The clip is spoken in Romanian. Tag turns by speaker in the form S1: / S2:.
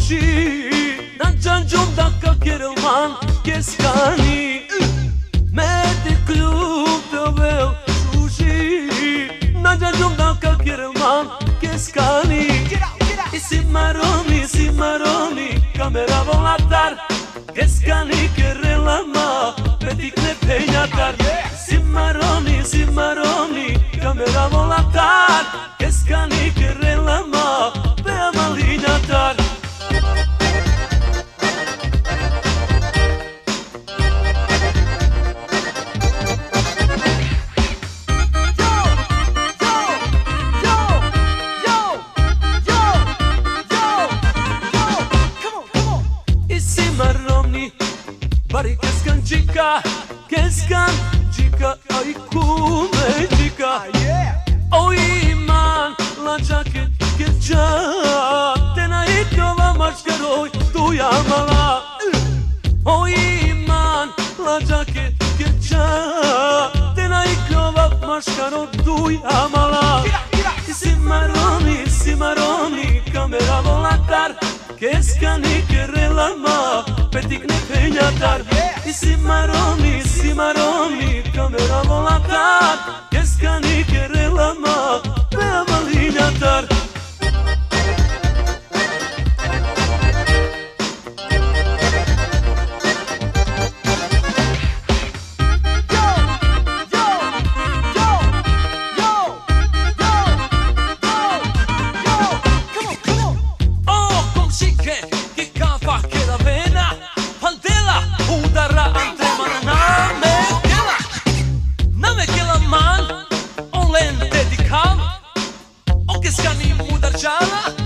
S1: sushi Na gjangjon da ka kerelman Keskani Me të klub të vel sushi Na gjangjon da ka kerelman Keskani I si maroni Kamera volatar Keskani kerelama Petik ne penjatar Si maroni Kamera volatar Keskani kerelama Pea malinjatar Bari keskan gjika Ai ku me gjika O iman la gjaket kërqa Tena I kova ma shkeroj tu jamala O iman la gjaket kërqa Tena I kova ma shkeroj tu jamala Si maroni kamera volatar Keskani kerelama Petik ne penjatar I si maroni Kamera volatar Keskani kerelama Pea malinjatar
S2: Keskani mudar gjalla